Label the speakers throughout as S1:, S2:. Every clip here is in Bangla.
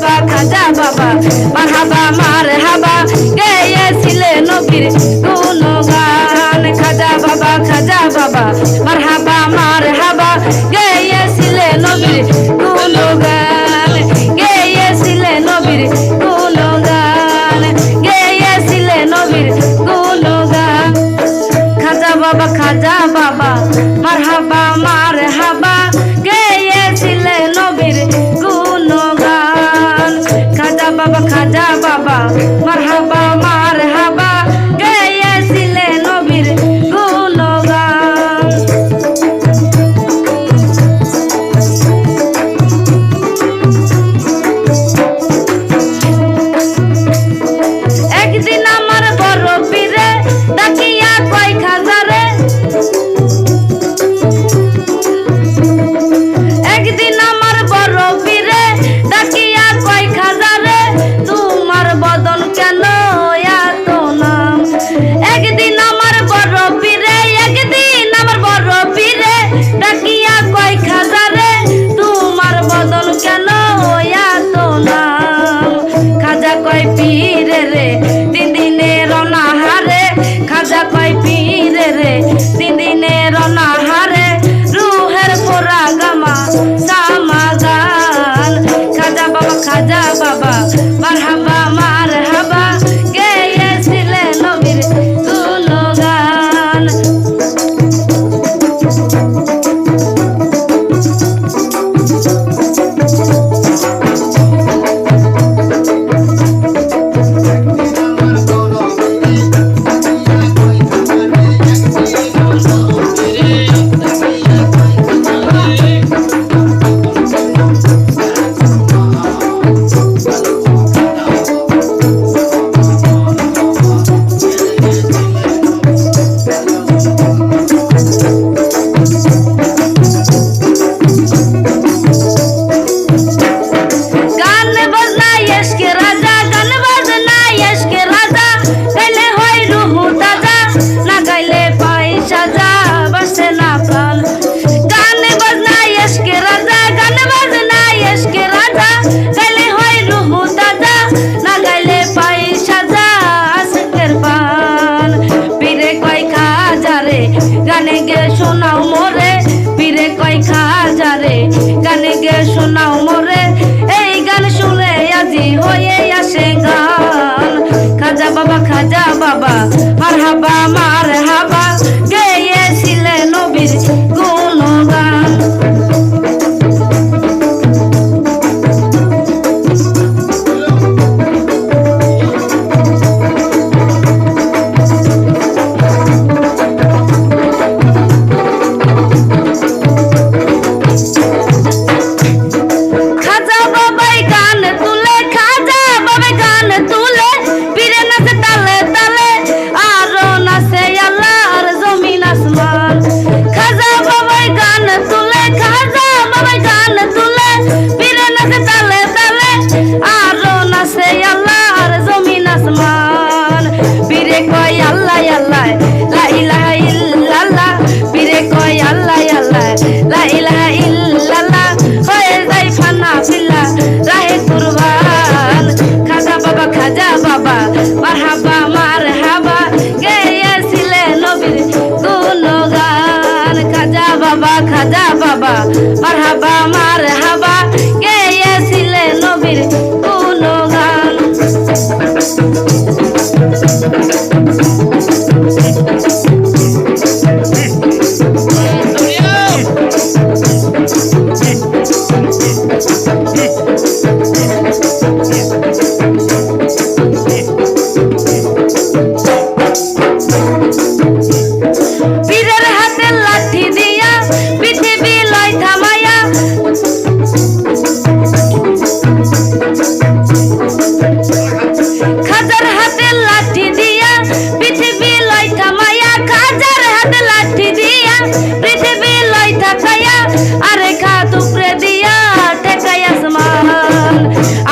S1: হাবা খাজা বাবা মারহাবা মারহাবা গেয়েছিলেন নবীর গুণগান খাজা বাবা মারহাবা মারহাবা গেয়েছিলেন নবীর গুণগান গেয়েছিলেন নবীর গুণগান গেয়েছিলেন নবীর গুণগান খাজা বাবা মারহাবা মারহাবা গেয়েছিলেন নবীর গুণগান খাজা বাবা মারহাবা মারহাবা গেয়েছিলেন নবীর গুণগান একদিন আমার বড় পীরে ডাকিয়া কয় খাজারে একদিন আমার বড় পীরে ডাকিয়া কয় খাজারে তোমার বদন কেন এত নাম একদিন আমার বড় পীরে ডাকিয়া কয় খাজারে তোমার বদন কেন এত নাম খাজা কয় পীরে রে তিন দিনের অনাহারে খাজা কয় পীরে রে তিন দিনের অনাহারে রুহের পোড়া গামা সামাগান খাজা বাবা মারহাবা মারহাবা গেয়েছিলেন নবীর গুণগান গানে গে শোনাও মোরে পীরে কয় খাজারে গানে গে শোনাও মোরে এই গান শুনে আজি হয়ে আসে গান খাজা বাবা মারহাবা মারহাবা গেয়েছিলেন নবীর গুণগান মারহাবা মারহাবা গেয়েছিলেন নবীর গুণগান খাজা বাবা মারহাবা মারহাবা গেয়েছিলেন নবীর গুণগান পীরের হাতে লাঠি দিয়া পৃথিবী লয় থামায়া খাজার হাতে লাঠি দিয়া পৃথিবী লয় থামায়া খাজার হাতে লাঠি দিয়া পৃথিবী লয় থাকায়া আরে খা টুকরে দিয়া ঠেকাই আসমান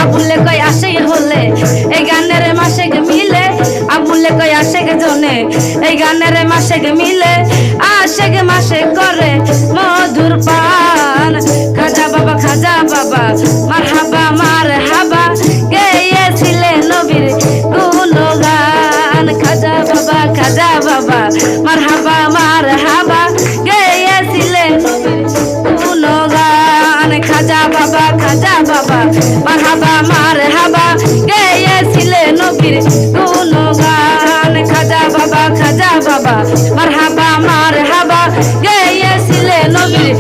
S1: আবুলে কয় আসে হলে এই গানের মাসে মিলে আবুলে কয় আসে জনে এই গানের মাসে মিলে আশেক মাসে করে মধুর পান খাজা বাবা মারহাবা মারহাবা বাবা খাজা বাবা মারহাবা মারহাবা গেয়েছিলে নবীর